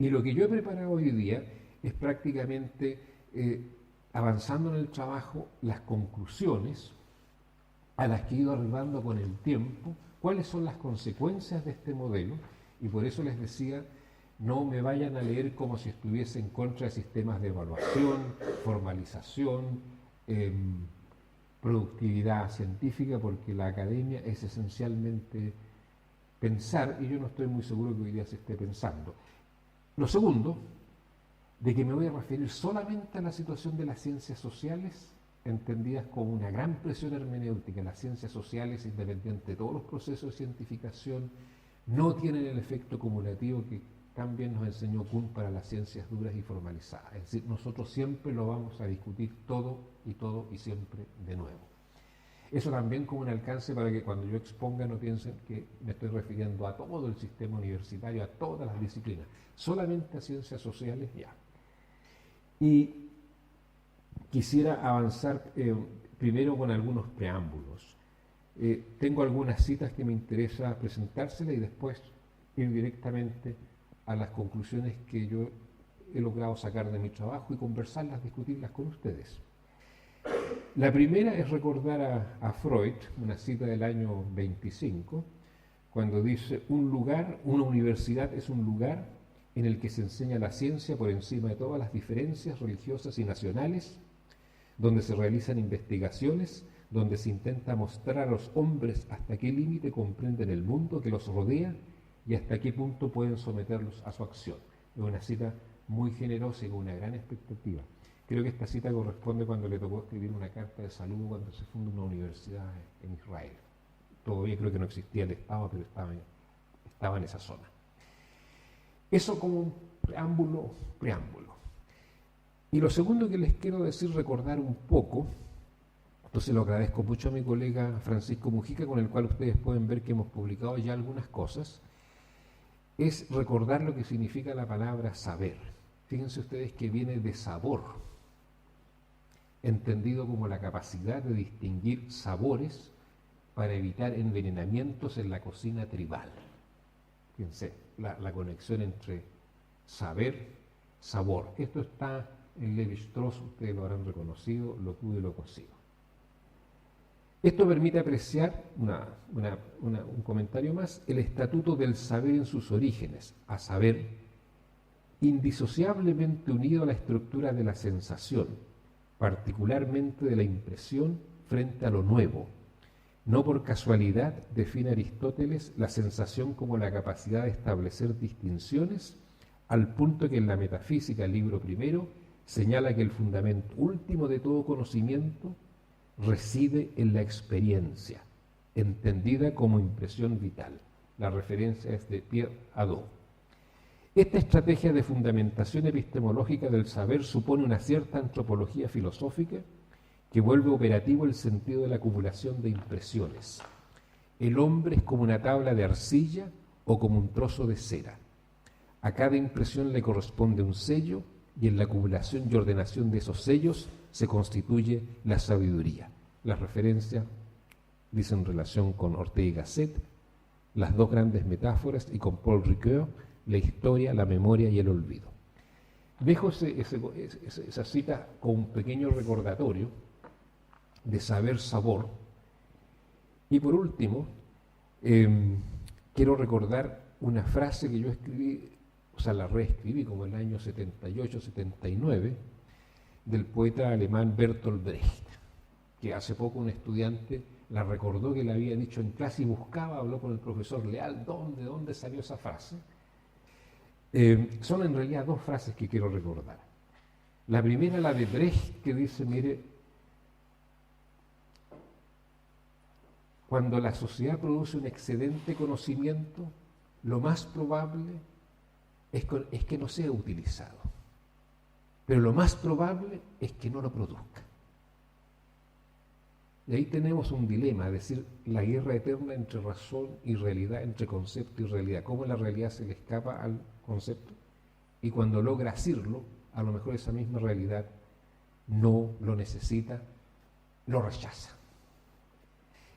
Y lo que yo he preparado hoy día es prácticamente, avanzando en el trabajo, las conclusiones a las que he ido arribando con el tiempo, cuáles son las consecuencias de este modelo, y por eso les decía, no me vayan a leer como si estuviese en contra de sistemas de evaluación, formalización, productividad científica, porque la academia es esencialmente pensar, y yo no estoy muy seguro que hoy día se esté pensando. Lo segundo, de que me voy a referir solamente a la situación de las ciencias sociales, entendidas como una gran presión hermenéutica. Las ciencias sociales, independiente de todos los procesos de cientificación, no tienen el efecto acumulativo que también nos enseñó Kuhn para las ciencias duras y formalizadas. Es decir, nosotros siempre lo vamos a discutir todo y siempre de nuevo. Eso también como un alcance para que cuando yo exponga no piensen que me estoy refiriendo a todo el sistema universitario, a todas las disciplinas, solamente a ciencias sociales ya. Y quisiera avanzar primero con algunos preámbulos. Tengo algunas citas que me interesa presentárselas y después ir directamente a las conclusiones que yo he logrado sacar de mi trabajo y conversarlas, discutirlas con ustedes. La primera es recordar a Freud, una cita del año 25, cuando dice: una universidad es un lugar en el que se enseña la ciencia por encima de todas las diferencias religiosas y nacionales, donde se realizan investigaciones, donde se intenta mostrar a los hombres hasta qué límite comprenden el mundo que los rodea y hasta qué punto pueden someterlos a su acción. Es una cita muy generosa y con una gran expectativa. Creo que esta cita corresponde cuando le tocó escribir una carta de saludo cuando se funda una universidad en Israel. Todavía creo que no existía el Estado, pero estaba en esa zona. Eso como un preámbulo. Y lo segundo que les quiero decir, recordar un poco, entonces lo agradezco mucho a mi colega Francisco Mujica, con el cual ustedes pueden ver que hemos publicado ya algunas cosas, es recordar lo que significa la palabra saber. Fíjense ustedes que viene de sabor, entendido como la capacidad de distinguir sabores para evitar envenenamientos en la cocina tribal. Fíjense, la conexión entre saber, sabor. Esto está en Lévi-Strauss, ustedes lo habrán reconocido, lo crudo y lo cocido. Esto permite apreciar, un comentario más, el estatuto del saber en sus orígenes, a saber, indisociablemente unido a la estructura de la sensación, particularmente de la impresión frente a lo nuevo. No por casualidad define Aristóteles la sensación como la capacidad de establecer distinciones, al punto que en la Metafísica, libro primero, señala que el fundamento último de todo conocimiento reside en la experiencia, entendida como impresión vital. La referencia es de Pierre Hadot. Esta estrategia de fundamentación epistemológica del saber supone una cierta antropología filosófica que vuelve operativo el sentido de la acumulación de impresiones. El hombre es como una tabla de arcilla o como un trozo de cera. A cada impresión le corresponde un sello y en la acumulación y ordenación de esos sellos se constituye la sabiduría. La referencia dice en relación con Ortega y Gasset, las dos grandes metáforas, y con Paul Ricoeur, la historia, la memoria y el olvido. Dejo esa cita con un pequeño recordatorio de saber-sabor. Y por último, quiero recordar una frase que yo escribí, o sea, la reescribí como en el año 78-79, del poeta alemán Bertolt Brecht, que hace poco un estudiante la recordó que le había dicho en clase y buscaba, habló con el profesor Leal, ¿de dónde salió esa frase? Son en realidad dos frases que quiero recordar. La primera, la de Brecht, que dice, mire, cuando la sociedad produce un excedente conocimiento, lo más probable es que no sea utilizado. Pero lo más probable es que no lo produzca. Y ahí tenemos un dilema, es decir, la guerra eterna entre razón y realidad, entre concepto y realidad. Cómo la realidad se le escapa al concepto y cuando logra asirlo, a lo mejor esa misma realidad no lo necesita, lo rechaza.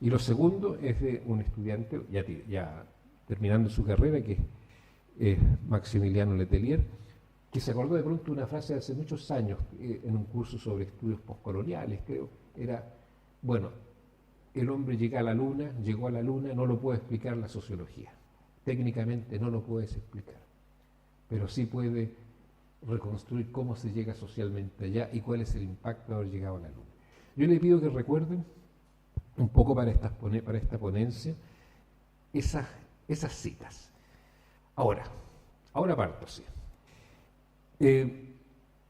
Y lo segundo es de un estudiante, ya terminando su carrera, que Maximiliano Letelier, que se acordó de pronto una frase de hace muchos años en un curso sobre estudios postcoloniales, creo, era, bueno, el hombre llegó a la luna, no lo puede explicar la sociología. Técnicamente no lo puedes explicar, pero sí puede reconstruir cómo se llega socialmente allá y cuál es el impacto de haber llegado a la luna. Yo le pido que recuerden un poco para esta ponencia esas citas. Ahora parto, sí.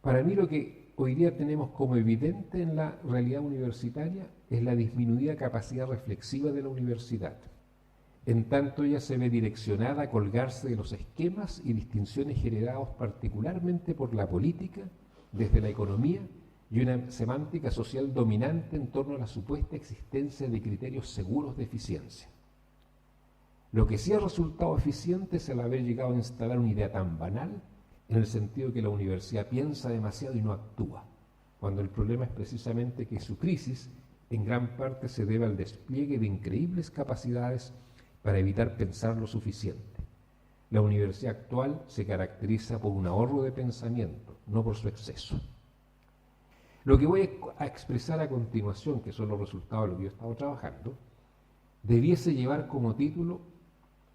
Para mí lo que hoy día tenemos como evidente en la realidad universitaria es la disminuida capacidad reflexiva de la universidad. En tanto ella se ve direccionada a colgarse de los esquemas y distinciones generados particularmente por la política, desde la economía, y una semántica social dominante en torno a la supuesta existencia de criterios seguros de eficiencia. Lo que sí ha resultado eficiente es el haber llegado a instalar una idea tan banal, en el sentido que la universidad piensa demasiado y no actúa, cuando el problema es precisamente que su crisis en gran parte se debe al despliegue de increíbles capacidades para evitar pensar lo suficiente. La universidad actual se caracteriza por un ahorro de pensamiento, no por su exceso. Lo que voy a expresar a continuación, que son los resultados de lo que yo he estado trabajando, debiese llevar como título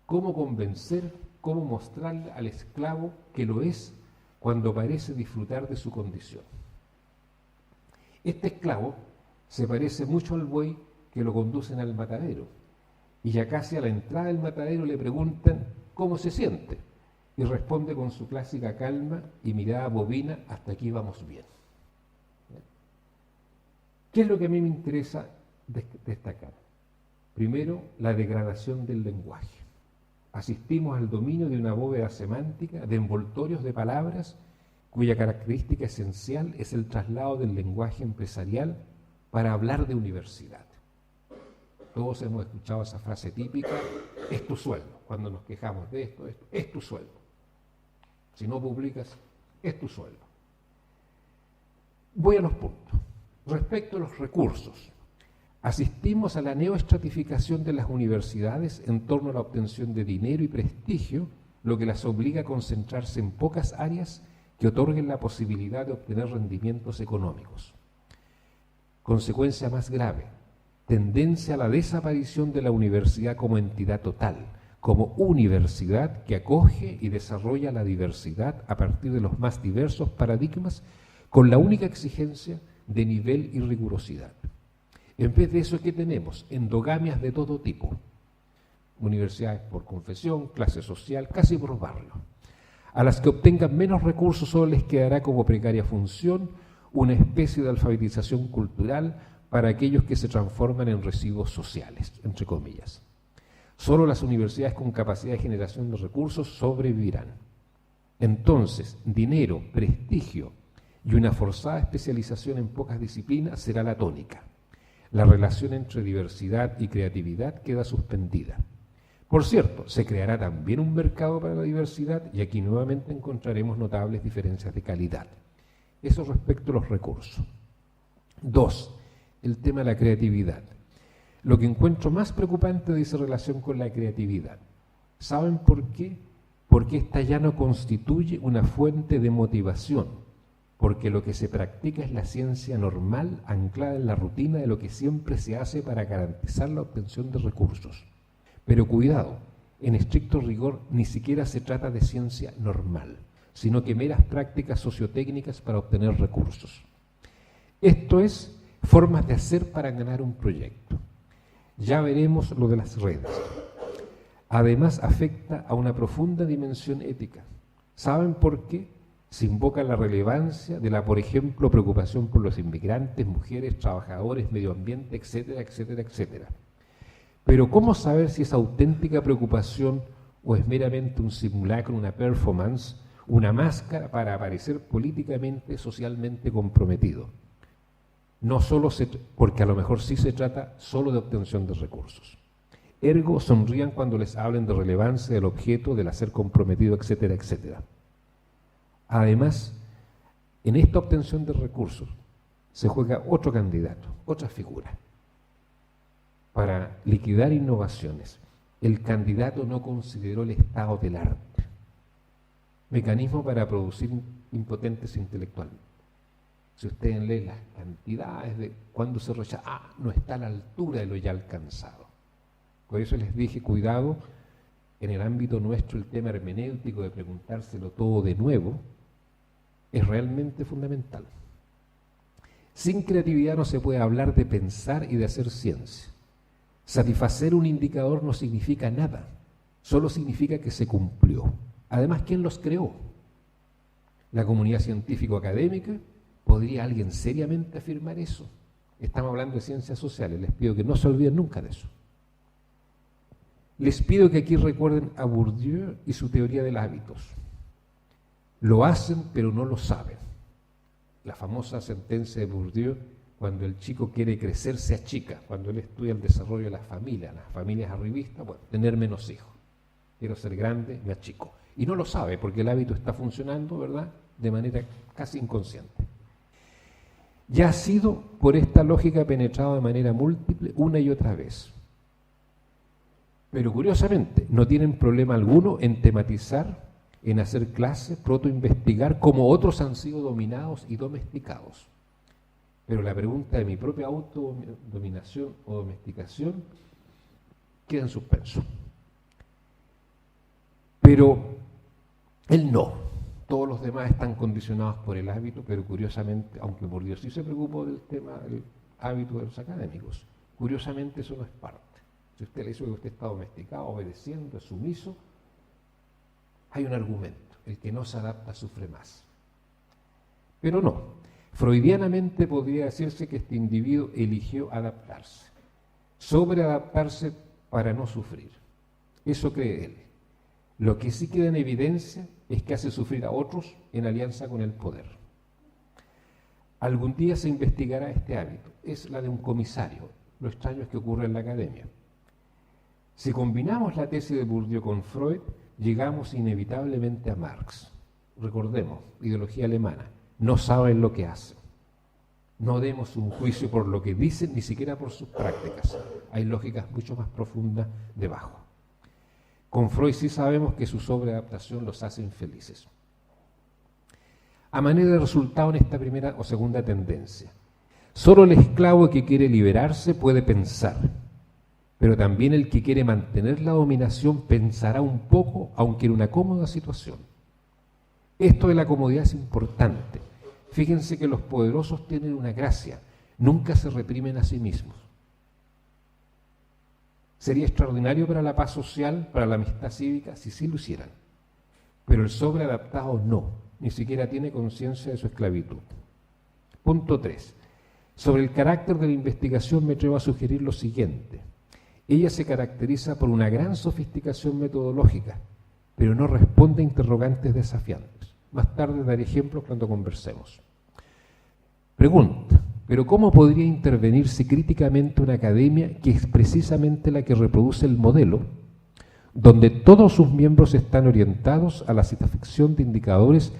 cómo convencer, cómo mostrarle al esclavo que lo es cuando parece disfrutar de su condición. Este esclavo se parece mucho al buey que lo conducen al matadero, y ya casi a la entrada del matadero le preguntan cómo se siente, y responde con su clásica calma y mirada bovina: hasta aquí vamos bien. ¿Qué es lo que a mí me interesa destacar? Primero, la degradación del lenguaje. Asistimos al dominio de una bóveda semántica, de envoltorios de palabras, cuya característica esencial es el traslado del lenguaje empresarial para hablar de universidad. Todos hemos escuchado esa frase típica: es tu sueldo. Cuando nos quejamos de esto, es tu sueldo. Si no publicas, es tu sueldo. Voy a los puntos. Respecto a los recursos, asistimos a la neoestratificación de las universidades en torno a la obtención de dinero y prestigio, lo que las obliga a concentrarse en pocas áreas que otorguen la posibilidad de obtener rendimientos económicos. Consecuencia más grave: tendencia a la desaparición de la universidad como entidad total, como universidad que acoge y desarrolla la diversidad a partir de los más diversos paradigmas, con la única exigencia de nivel y rigurosidad. En vez de eso, ¿qué tenemos? Endogamias de todo tipo. Universidades por confesión, clase social, casi por barrio. A las que obtengan menos recursos solo les quedará como precaria función una especie de alfabetización cultural para aquellos que se transforman en residuos sociales, entre comillas. Solo las universidades con capacidad de generación de recursos sobrevivirán. Entonces, dinero, prestigio y una forzada especialización en pocas disciplinas será la tónica. La relación entre diversidad y creatividad queda suspendida. Por cierto, se creará también un mercado para la diversidad y aquí nuevamente encontraremos notables diferencias de calidad. Eso respecto a los recursos. 2. El tema de la creatividad. Lo que encuentro más preocupante de esa relación con la creatividad. ¿Saben por qué? Porque esta ya no constituye una fuente de motivación, porque lo que se practica es la ciencia normal anclada en la rutina de lo que siempre se hace para garantizar la obtención de recursos. Pero cuidado, en estricto rigor ni siquiera se trata de ciencia normal, sino que meras prácticas sociotécnicas para obtener recursos. Esto es formas de hacer para ganar un proyecto. Ya veremos lo de las redes. Además afecta a una profunda dimensión ética. ¿Saben por qué? Se invoca la relevancia de la, por ejemplo, preocupación por los inmigrantes, mujeres, trabajadores, medio ambiente, etcétera, etcétera, etcétera. Pero ¿cómo saber si es auténtica preocupación o es meramente un simulacro, una performance, una máscara para aparecer políticamente, socialmente comprometido? No solo porque a lo mejor sí se trata solo de obtención de recursos. Ergo, sonrían cuando les hablen de relevancia del objeto, del hacer comprometido, etcétera, etcétera. Además, en esta obtención de recursos se juega otro candidato, otra figura. Para liquidar innovaciones, el candidato no consideró el estado del arte. mecanismo para producir impotentes intelectualmente. Si ustedes leen las cantidades de cuando se rechaza, no está a la altura de lo ya alcanzado. Por eso les dije, cuidado, en el ámbito nuestro el tema hermenéutico de preguntárselo todo de nuevo es realmente fundamental. Sin creatividad no se puede hablar de pensar y de hacer ciencia. Satisfacer un indicador no significa nada, solo significa que se cumplió. Además, ¿quién los creó? ¿La comunidad científico-académica? ¿Podría alguien seriamente afirmar eso? Estamos hablando de ciencias sociales, les pido que no se olviden nunca de eso. Les pido que aquí recuerden a Bourdieu y su teoría de los hábitos. Lo hacen, pero no lo saben. La famosa sentencia de Bourdieu, cuando el chico quiere crecer, se achica. Cuando él estudia el desarrollo de las familias arribistas, bueno, tener menos hijos. Quiero ser grande, me achico. Y no lo sabe, porque el hábito está funcionando, ¿verdad?, de manera casi inconsciente. Ya ha sido por esta lógica penetrado de manera múltiple una y otra vez. Pero curiosamente, no tienen problema alguno en tematizar, en hacer clases, protoinvestigar, como otros han sido dominados y domesticados. Pero la pregunta de mi propia autodominación o domesticación queda en suspenso. Pero él no. Todos los demás están condicionados por el hábito, pero curiosamente, aunque Bourdieu sí se preocupó del tema del hábito de los académicos, curiosamente eso no es parte. Si usted le dice que usted está domesticado, obedeciendo, es sumiso, hay un argumento: el que no se adapta sufre más. Pero no. Freudianamente podría decirse que este individuo eligió adaptarse, sobreadaptarse para no sufrir. Eso cree él. Lo que sí queda en evidencia es que hace sufrir a otros en alianza con el poder. Algún día se investigará este hábito. Es la de un comisario. Lo extraño es que ocurre en la academia. Si combinamos la tesis de Bourdieu con Freud, llegamos inevitablemente a Marx. Recordemos, ideología alemana. No saben lo que hacen. No demos un juicio por lo que dicen, ni siquiera por sus prácticas. Hay lógicas mucho más profundas debajo. Con Freud sí sabemos que su sobreadaptación los hace infelices. A manera de resultado en esta primera o segunda tendencia, solo el esclavo que quiere liberarse puede pensar, pero también el que quiere mantener la dominación pensará un poco, aunque en una cómoda situación. Esto de la comodidad es importante. Fíjense que los poderosos tienen una gracia: nunca se reprimen a sí mismos. Sería extraordinario para la paz social, para la amistad cívica, si sí lo hicieran. Pero el sobreadaptado no, ni siquiera tiene conciencia de su esclavitud. Punto 3. Sobre el carácter de la investigación me atrevo a sugerir lo siguiente. Ella se caracteriza por una gran sofisticación metodológica, pero no responde a interrogantes desafiantes. Más tarde daré ejemplos cuando conversemos. Pregunta: ¿pero cómo podría intervenirse críticamente una academia que es precisamente la que reproduce el modelo, donde todos sus miembros están orientados a la satisfacción de indicadores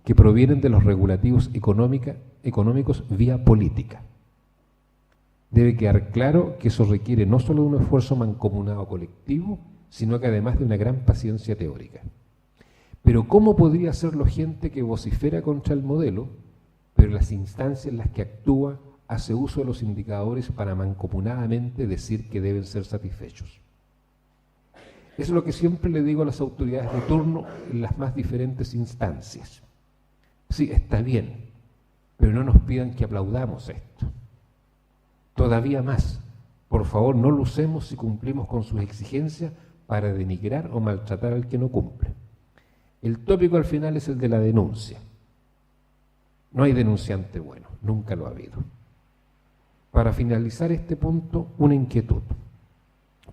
que provienen de los regulativos económicos vía política? Debe quedar claro que eso requiere no solo de un esfuerzo mancomunado colectivo, sino que además de una gran paciencia teórica. Pero ¿cómo podría hacerlo gente que vocifera contra el modelo, pero las instancias en las que actúa hace uso de los indicadores para mancomunadamente decir que deben ser satisfechos? Eso es lo que siempre le digo a las autoridades de turno en las más diferentes instancias. Sí, está bien, pero no nos pidan que aplaudamos esto. Todavía más, por favor, no lo usemos si cumplimos con sus exigencias para denigrar o maltratar al que no cumple. El tópico al final es el de la denuncia. No hay denunciante bueno, nunca lo ha habido. Para finalizar este punto, una inquietud.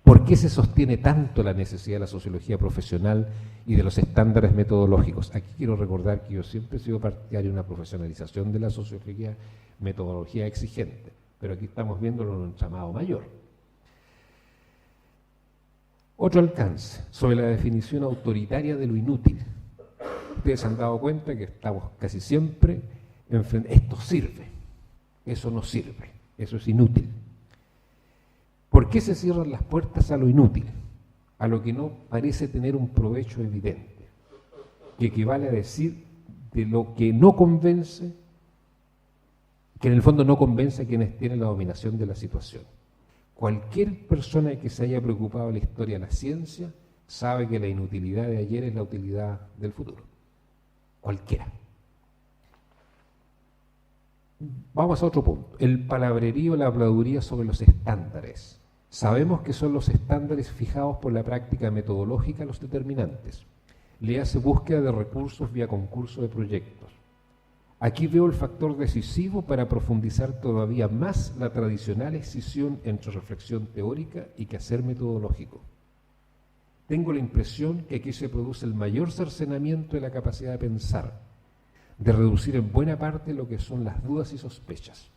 ¿Por qué se sostiene tanto la necesidad de la sociología profesional y de los estándares metodológicos? Aquí quiero recordar que yo siempre he sido partidario de una profesionalización de la sociología, metodología exigente, pero aquí estamos viéndolo en un llamado mayor. Otro alcance, sobre la definición autoritaria de lo inútil. Ustedes se han dado cuenta que estamos casi siempre enfrente. Esto sirve, eso no sirve, eso es inútil. ¿Por qué se cierran las puertas a lo inútil, a lo que no parece tener un provecho evidente? que equivale a decir de lo que no convence, que en el fondo no convence a quienes tienen la dominación de la situación. Cualquier persona que se haya preocupado de la historia de la ciencia sabe que la inutilidad de ayer es la utilidad del futuro. Cualquiera. Vamos a otro punto. El palabrerío, la habladuría sobre los estándares. Sabemos que son los estándares fijados por la práctica metodológica los determinantes. Le hace búsqueda de recursos vía concurso de proyectos. Aquí veo el factor decisivo para profundizar todavía más la tradicional escisión entre reflexión teórica y quehacer metodológico. Tengo la impresión que aquí se produce el mayor cercenamiento de la capacidad de pensar, de reducir en buena parte lo que son las dudas y sospechas.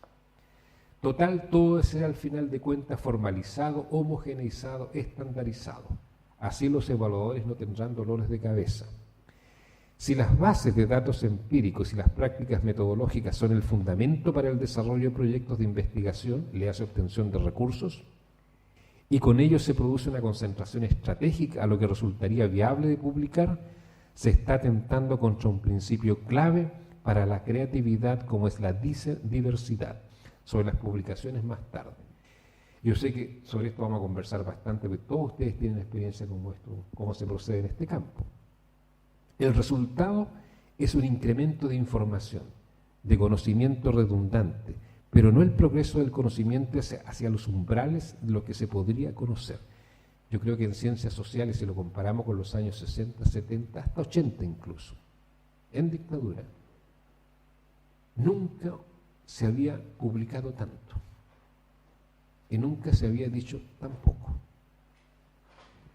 Total, todo debe ser al final de cuentas formalizado, homogeneizado, estandarizado. Así los evaluadores no tendrán dolores de cabeza. Si las bases de datos empíricos y las prácticas metodológicas son el fundamento para el desarrollo de proyectos de investigación, le hace obtención de recursos, y con ello se produce una concentración estratégica a lo que resultaría viable de publicar, se está atentando contra un principio clave para la creatividad como es la diversidad. Sobre las publicaciones más tarde. Yo sé que sobre esto vamos a conversar bastante, porque todos ustedes tienen experiencia como esto, cómo se procede en este campo. El resultado es un incremento de información, de conocimiento redundante, pero no el progreso del conocimiento hacia los umbrales de lo que se podría conocer. Yo creo que en ciencias sociales, si lo comparamos con los años 60, 70, hasta 80 incluso, en dictadura, nunca se había publicado tanto y nunca se había dicho tan poco.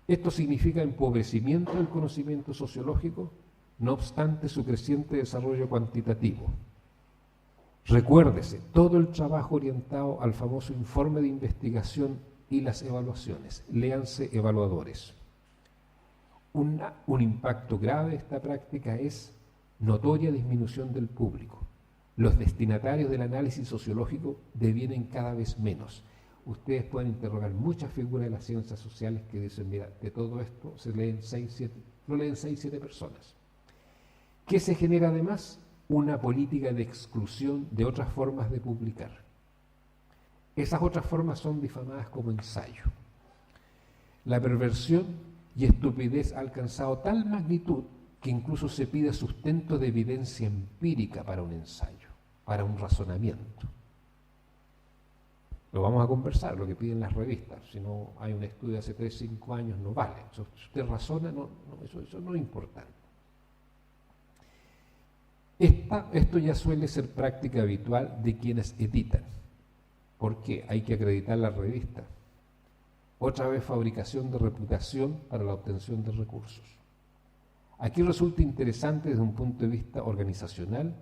Esto significa empobrecimiento del conocimiento sociológico, no obstante su creciente desarrollo cuantitativo. Recuérdese, todo el trabajo orientado al famoso informe de investigación y las evaluaciones, léanse evaluadores. Un impacto grave de esta práctica es notoria disminución del público. Los destinatarios del análisis sociológico devienen cada vez menos. Ustedes pueden interrogar muchas figuras de las ciencias sociales que dicen, mira, de todo esto lo leen 6, 7 personas. ¿Qué se genera además? Una política de exclusión de otras formas de publicar. Esas otras formas son difamadas como ensayo. La perversión y estupidez ha alcanzado tal magnitud que incluso se pide sustento de evidencia empírica para un ensayo, para un razonamiento. Lo vamos a conversar, lo que piden las revistas. Si no hay un estudio de hace 3, 5 años, no vale. Si usted razona, eso no es importante. Esto ya suele ser práctica habitual de quienes editan, porque hay que acreditar la revista. Otra vez fabricación de reputación para la obtención de recursos. Aquí resulta interesante desde un punto de vista organizacional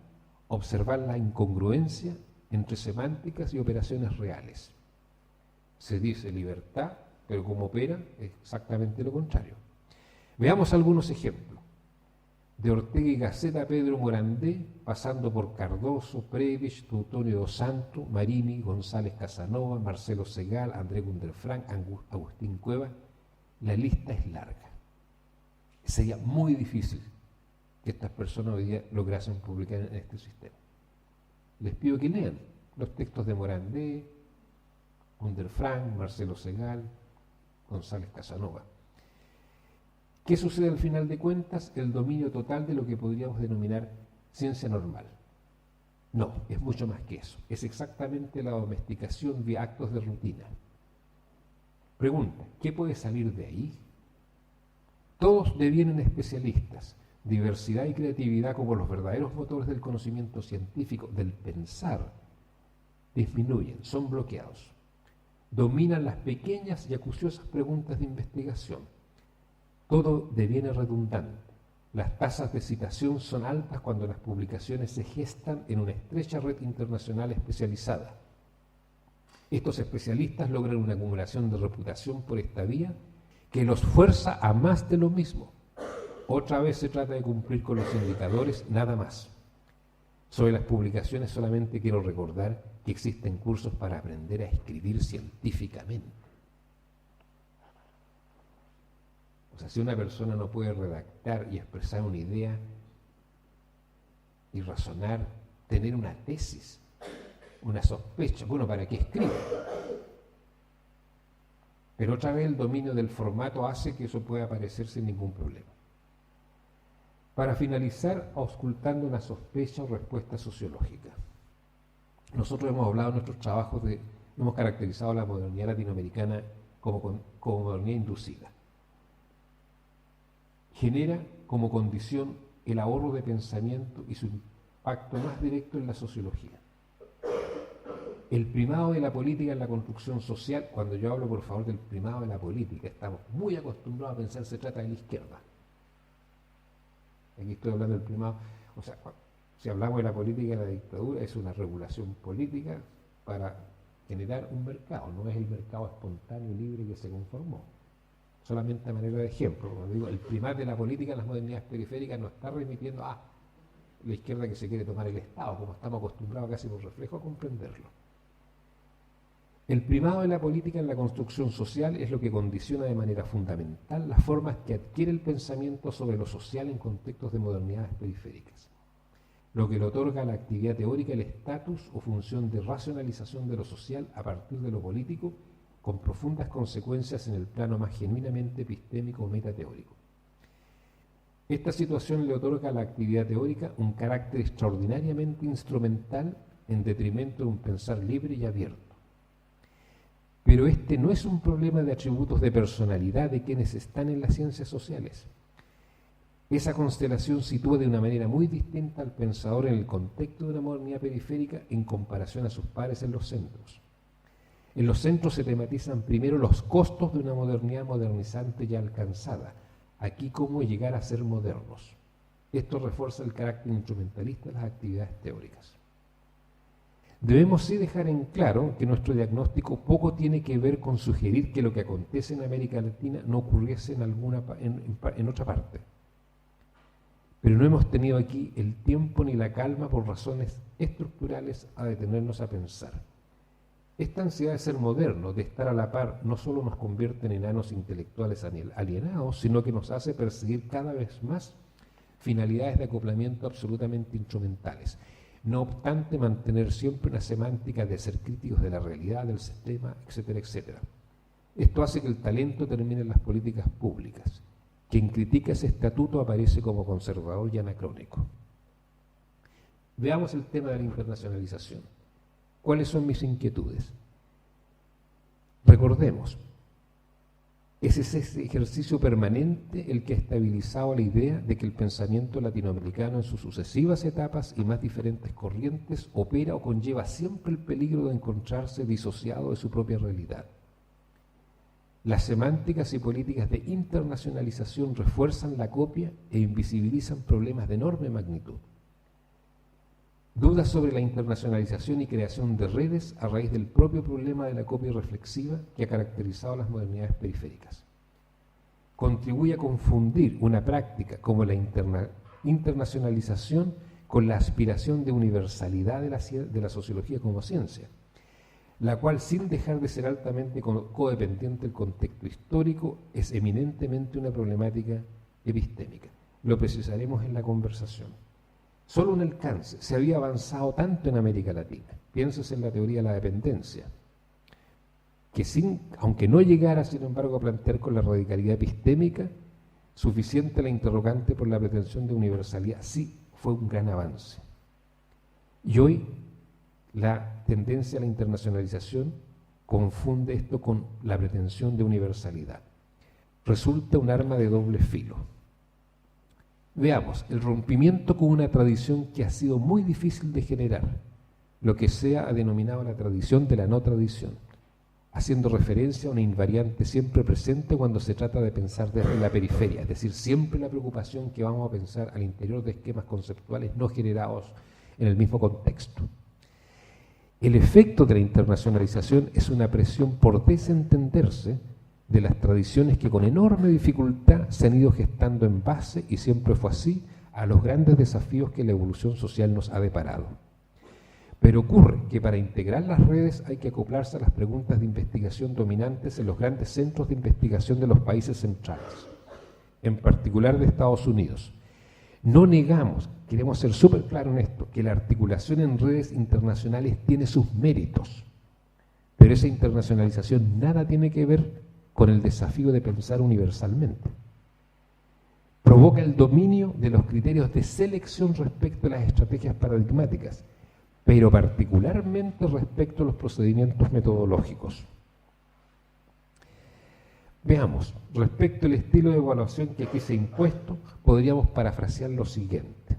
observar la incongruencia entre semánticas y operaciones reales. Se dice libertad, pero como opera es exactamente lo contrario. Veamos algunos ejemplos. De Ortega y Gasset a Pedro Morandé, pasando por Cardoso, Prebisch, Teutonio dos Santos, Marini, González Casanova, Marcelo Segal, André Gunderfrank, Agustín Cueva, la lista es larga. Sería muy difícil que estas personas hoy día lograsen publicar en este sistema. Les pido que lean los textos de Morandé, Gunderfrank, Marcelo Segal, González Casanova. ¿Qué sucede al final de cuentas? El dominio total de lo que podríamos denominar ciencia normal. No, es mucho más que eso. Es exactamente la domesticación vía actos de rutina. Pregunta, ¿qué puede salir de ahí? Todos devienen especialistas. Diversidad y creatividad como los verdaderos motores del conocimiento científico, del pensar, disminuyen, son bloqueados. Dominan las pequeñas y acuciosas preguntas de investigación. Todo deviene redundante. Las tasas de citación son altas cuando las publicaciones se gestan en una estrecha red internacional especializada. Estos especialistas logran una acumulación de reputación por esta vía que los fuerza a más de lo mismo. Otra vez se trata de cumplir con los indicadores, nada más. Sobre las publicaciones solamente quiero recordar que existen cursos para aprender a escribir científicamente. O sea, si una persona no puede redactar y expresar una idea, y razonar, tener una tesis, una sospecha. Bueno, ¿para qué escribe? Pero otra vez el dominio del formato hace que eso pueda aparecer sin ningún problema. Para finalizar, auscultando una sospecha o respuesta sociológica. Nosotros hemos hablado en nuestros trabajos hemos caracterizado la modernidad latinoamericana como modernidad inducida. Genera como condición el ahorro de pensamiento y su impacto más directo en la sociología. El primado de la política en la construcción social, cuando yo hablo por favor del primado de la política, estamos muy acostumbrados a pensar que se trata de la izquierda. Aquí estoy hablando del primado, o sea, si hablamos de la política de la dictadura, es una regulación política para generar un mercado, no es el mercado espontáneo y libre que se conformó. Solamente a manera de ejemplo, cuando digo el primado de la política en las modernidades periféricas no está remitiendo a la izquierda que se quiere tomar el Estado, como estamos acostumbrados casi por reflejo a comprenderlo. El primado de la política en la construcción social es lo que condiciona de manera fundamental las formas que adquiere el pensamiento sobre lo social en contextos de modernidades periféricas, lo que le otorga a la actividad teórica el estatus o función de racionalización de lo social a partir de lo político, con profundas consecuencias en el plano más genuinamente epistémico o metateórico. Esta situación le otorga a la actividad teórica un carácter extraordinariamente instrumental en detrimento de un pensar libre y abierto. Pero este no es un problema de atributos de personalidad de quienes están en las ciencias sociales. Esa constelación sitúa de una manera muy distinta al pensador en el contexto de una modernidad periférica en comparación a sus pares en los centros. En los centros se tematizan primero los costos de una modernidad modernizante ya alcanzada, aquí cómo llegar a ser modernos. Esto refuerza el carácter instrumentalista de las actividades teóricas. Debemos sí dejar en claro que nuestro diagnóstico poco tiene que ver con sugerir que lo que acontece en América Latina no ocurriese en otra parte. Pero no hemos tenido aquí el tiempo ni la calma por razones estructurales a detenernos a pensar. Esta ansiedad de ser modernos, de estar a la par, no solo nos convierte en enanos intelectuales alienados, sino que nos hace perseguir cada vez más finalidades de acoplamiento absolutamente instrumentales. No obstante, mantener siempre una semántica de ser críticos de la realidad, del sistema, etcétera, etcétera. Esto hace que el talento termine en las políticas públicas. Quien critica ese estatuto aparece como conservador y anacrónico. Veamos el tema de la internacionalización. ¿Cuáles son mis inquietudes? Recordemos, es ese ejercicio permanente el que ha estabilizado la idea de que el pensamiento latinoamericano en sus sucesivas etapas y más diferentes corrientes opera o conlleva siempre el peligro de encontrarse disociado de su propia realidad. Las semánticas y políticas de internacionalización refuerzan la copia e invisibilizan problemas de enorme magnitud. Dudas sobre la internacionalización y creación de redes a raíz del propio problema de la copia reflexiva que ha caracterizado las modernidades periféricas. Contribuye a confundir una práctica como la internacionalización con la aspiración de universalidad de la sociología como ciencia, la cual, sin dejar de ser altamente codependiente del contexto histórico, es eminentemente una problemática epistémica. Lo precisaremos en la conversación. Solo un alcance. Se había avanzado tanto en América Latina. Piénsese en la teoría de la dependencia, que aunque no llegara, sin embargo, a plantear con la radicalidad epistémica suficiente la interrogante por la pretensión de universalidad, sí fue un gran avance. Y hoy la tendencia a la internacionalización confunde esto con la pretensión de universalidad. Resulta un arma de doble filo. Veamos, el rompimiento con una tradición que ha sido muy difícil de generar, lo que sea ha denominado la tradición de la no tradición, haciendo referencia a una invariante siempre presente cuando se trata de pensar desde la periferia, es decir, siempre la preocupación que vamos a pensar al interior de esquemas conceptuales no generados en el mismo contexto. El efecto de la internacionalización es una presión por desentenderse de las tradiciones que con enorme dificultad se han ido gestando en base, y siempre fue así, a los grandes desafíos que la evolución social nos ha deparado. Pero ocurre que para integrar las redes hay que acoplarse a las preguntas de investigación dominantes en los grandes centros de investigación de los países centrales, en particular de Estados Unidos. No negamos, queremos ser súper claros en esto, que la articulación en redes internacionales tiene sus méritos, pero esa internacionalización nada tiene que ver con el desafío de pensar universalmente. Provoca el dominio de los criterios de selección respecto a las estrategias paradigmáticas, pero particularmente respecto a los procedimientos metodológicos. Veamos, respecto al estilo de evaluación que aquí se ha impuesto, podríamos parafrasear lo siguiente.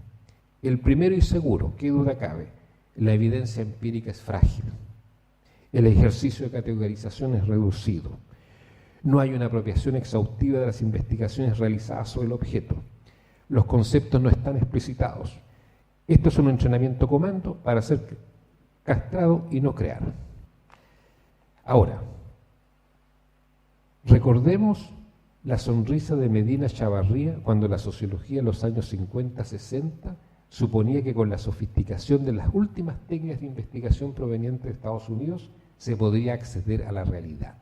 El primero y seguro, qué duda cabe, la evidencia empírica es frágil. El ejercicio de categorización es reducido. No hay una apropiación exhaustiva de las investigaciones realizadas sobre el objeto. Los conceptos no están explicitados. Esto es un entrenamiento comando para ser castrado y no crear. Ahora, recordemos la sonrisa de Medina Chavarría cuando la sociología en los años 50-60 suponía que con la sofisticación de las últimas técnicas de investigación provenientes de Estados Unidos se podría acceder a la realidad.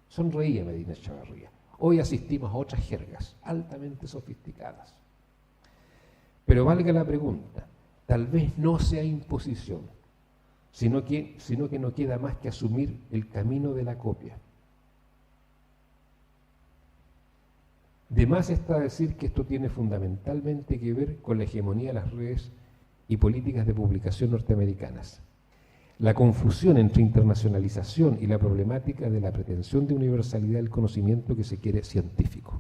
Sonreía Medina Chavarría. Hoy asistimos a otras jergas altamente sofisticadas. Pero valga la pregunta, tal vez no sea imposición, sino que no queda más que asumir el camino de la copia. De más está decir que esto tiene fundamentalmente que ver con la hegemonía de las redes y políticas de publicación norteamericanas. La confusión entre internacionalización y la problemática de la pretensión de universalidad del conocimiento que se quiere científico.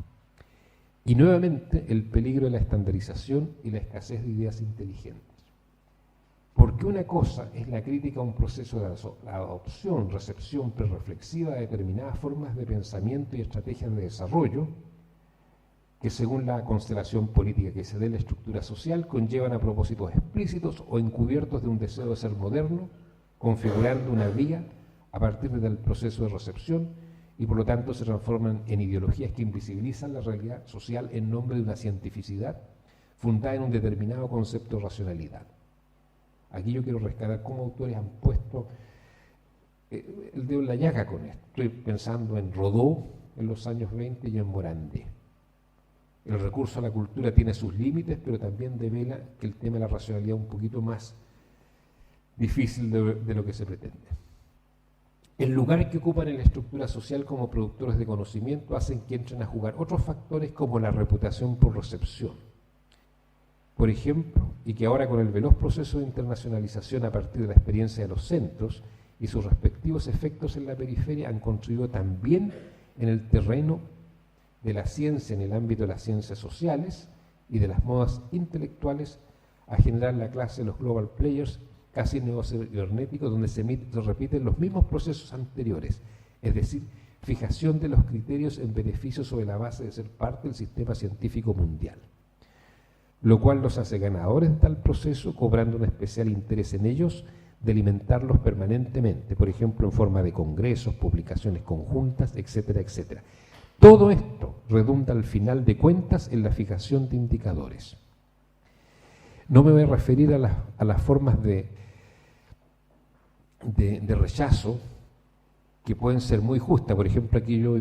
Y nuevamente el peligro de la estandarización y la escasez de ideas inteligentes. Porque una cosa es la crítica a un proceso de adopción, recepción prerreflexiva de determinadas formas de pensamiento y estrategias de desarrollo, que según la constelación política que se dé en la estructura social, conllevan a propósitos explícitos o encubiertos de un deseo de ser moderno, configurando una vía a partir del proceso de recepción y por lo tanto se transforman en ideologías que invisibilizan la realidad social en nombre de una cientificidad fundada en un determinado concepto de racionalidad. Aquí yo quiero rescatar cómo autores han puesto el dedo en la llaga con esto. Estoy pensando en Rodó en los años 20 y en Morandé. El recurso a la cultura tiene sus límites, pero también devela que el tema de la racionalidad es un poquito más difícil de lo que se pretende. El lugar que ocupan en la estructura social como productores de conocimiento hacen que entren a jugar otros factores como la reputación por recepción. Por ejemplo, y que ahora con el veloz proceso de internacionalización a partir de la experiencia de los centros y sus respectivos efectos en la periferia han contribuido también en el terreno de la ciencia, en el ámbito de las ciencias sociales y de las modas intelectuales, a generar la clase de los global players casi neocibernéticos, donde se repiten los mismos procesos anteriores, es decir, fijación de los criterios en beneficio sobre la base de ser parte del sistema científico mundial, lo cual los hace ganadores de tal proceso, cobrando un especial interés en ellos de alimentarlos permanentemente, por ejemplo, en forma de congresos, publicaciones conjuntas, etcétera, etcétera. Todo esto redunda al final de cuentas en la fijación de indicadores. No me voy a referir a las formas de rechazo que pueden ser muy justas. Por ejemplo, aquí yo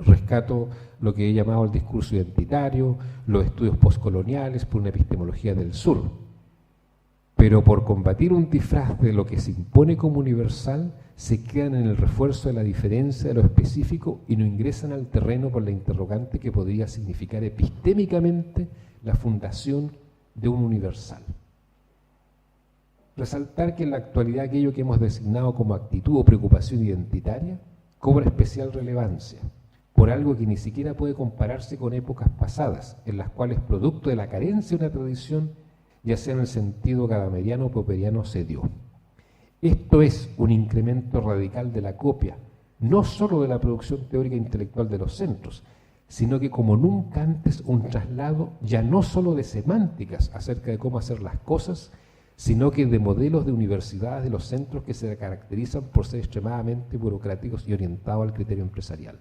rescato lo que he llamado el discurso identitario, los estudios postcoloniales por una epistemología del sur. Pero por combatir un disfraz de lo que se impone como universal, se quedan en el refuerzo de la diferencia de lo específico y no ingresan al terreno por la interrogante que podría significar epistémicamente la fundación de un universal. Resaltar que en la actualidad aquello que hemos designado como actitud o preocupación identitaria cobra especial relevancia por algo que ni siquiera puede compararse con épocas pasadas, en las cuales producto de la carencia de una tradición, ya sea en el sentido gadameriano o popperiano, se dio. Esto es un incremento radical de la copia, no solo de la producción teórica e intelectual de los centros, sino que como nunca antes un traslado ya no solo de semánticas acerca de cómo hacer las cosas, sino que de modelos de universidades de los centros que se caracterizan por ser extremadamente burocráticos y orientados al criterio empresarial.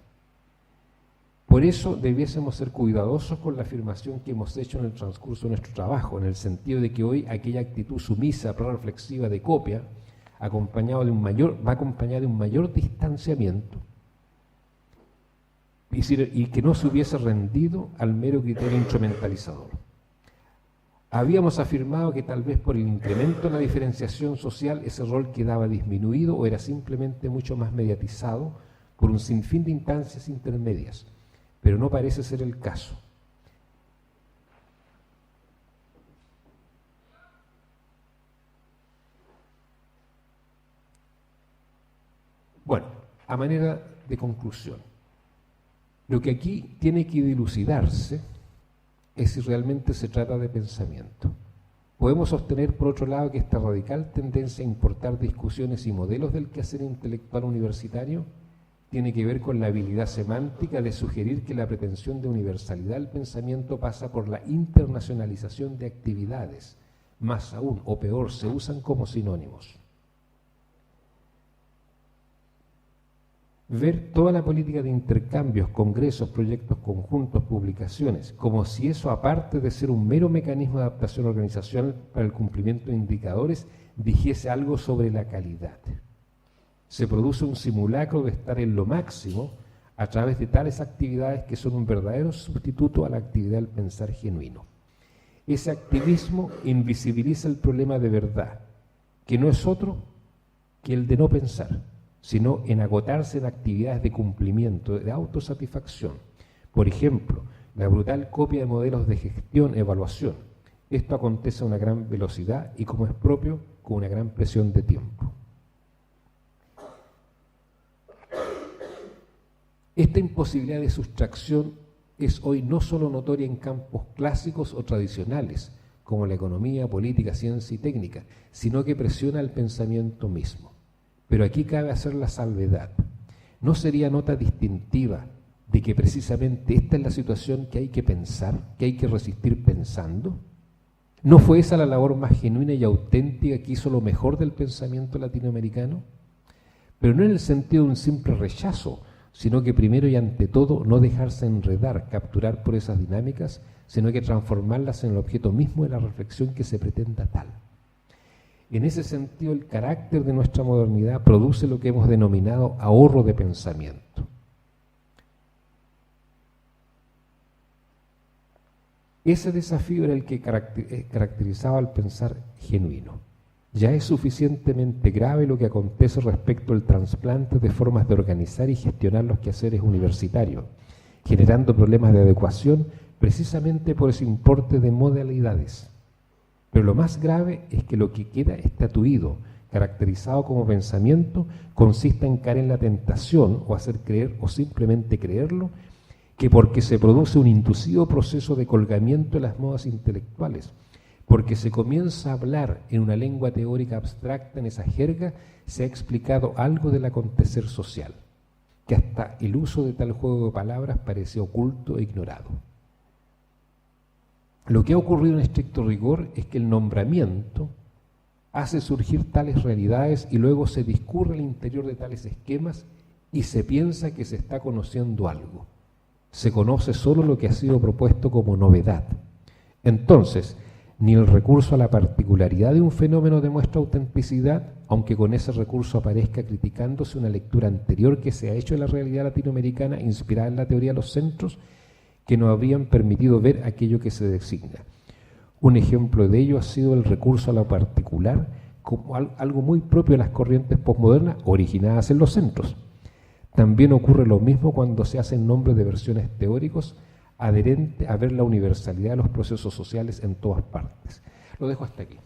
Por eso debiésemos ser cuidadosos con la afirmación que hemos hecho en el transcurso de nuestro trabajo, en el sentido de que hoy aquella actitud sumisa, proreflexiva de copia, va acompañada de un mayor distanciamiento y que no se hubiese rendido al mero criterio instrumentalizador. Habíamos afirmado que tal vez por el incremento en la diferenciación social ese rol quedaba disminuido o era simplemente mucho más mediatizado por un sinfín de instancias intermedias, pero no parece ser el caso. Bueno, a manera de conclusión, lo que aquí tiene que dilucidarse es si realmente se trata de pensamiento. Podemos sostener, por otro lado, que esta radical tendencia a importar discusiones y modelos del quehacer intelectual universitario tiene que ver con la habilidad semántica de sugerir que la pretensión de universalidad del pensamiento pasa por la internacionalización de actividades. Más aún, o peor, se usan como sinónimos. Ver toda la política de intercambios, congresos, proyectos conjuntos, publicaciones, como si eso, aparte de ser un mero mecanismo de adaptación organizacional para el cumplimiento de indicadores, dijese algo sobre la calidad. Se produce un simulacro de estar en lo máximo a través de tales actividades que son un verdadero sustituto a la actividad del pensar genuino. Ese activismo invisibiliza el problema de verdad, que no es otro que el de no pensar, sino en agotarse en actividades de cumplimiento, de autosatisfacción. Por ejemplo, la brutal copia de modelos de gestión, evaluación. Esto acontece a una gran velocidad y, como es propio, con una gran presión de tiempo. Esta imposibilidad de sustracción es hoy no solo notoria en campos clásicos o tradicionales, como la economía, política, ciencia y técnica, sino que presiona el pensamiento mismo. Pero aquí cabe hacer la salvedad. ¿No sería nota distintiva de que precisamente esta es la situación que hay que pensar, que hay que resistir pensando? ¿No fue esa la labor más genuina y auténtica que hizo lo mejor del pensamiento latinoamericano? Pero no en el sentido de un simple rechazo, sino que primero y ante todo no dejarse enredar, capturar por esas dinámicas, sino que transformarlas en el objeto mismo de la reflexión que se pretenda tal. En ese sentido, el carácter de nuestra modernidad produce lo que hemos denominado ahorro de pensamiento. Ese desafío era el que caracterizaba al pensar genuino. Ya es suficientemente grave lo que acontece respecto al trasplante de formas de organizar y gestionar los quehaceres universitarios, generando problemas de adecuación precisamente por ese importe de modalidades. Pero lo más grave es que lo que queda estatuido, caracterizado como pensamiento, consiste en caer en la tentación o hacer creer o simplemente creerlo, que porque se produce un inducido proceso de colgamiento de las modas intelectuales, porque se comienza a hablar en una lengua teórica abstracta, en esa jerga, se ha explicado algo del acontecer social, que hasta el uso de tal juego de palabras parece oculto e ignorado. Lo que ha ocurrido en estricto rigor es que el nombramiento hace surgir tales realidades y luego se discurre al interior de tales esquemas y se piensa que se está conociendo algo. Se conoce solo lo que ha sido propuesto como novedad. Entonces, ni el recurso a la particularidad de un fenómeno demuestra autenticidad, aunque con ese recurso aparezca criticándose una lectura anterior que se ha hecho de la realidad latinoamericana inspirada en la teoría de los centros, que nos habrían permitido ver aquello que se designa. Un ejemplo de ello ha sido el recurso a lo particular como algo muy propio de las corrientes posmodernas originadas en los centros. También ocurre lo mismo cuando se hacen nombres de versiones teóricos adherentes a ver la universalidad de los procesos sociales en todas partes. Lo dejo hasta aquí.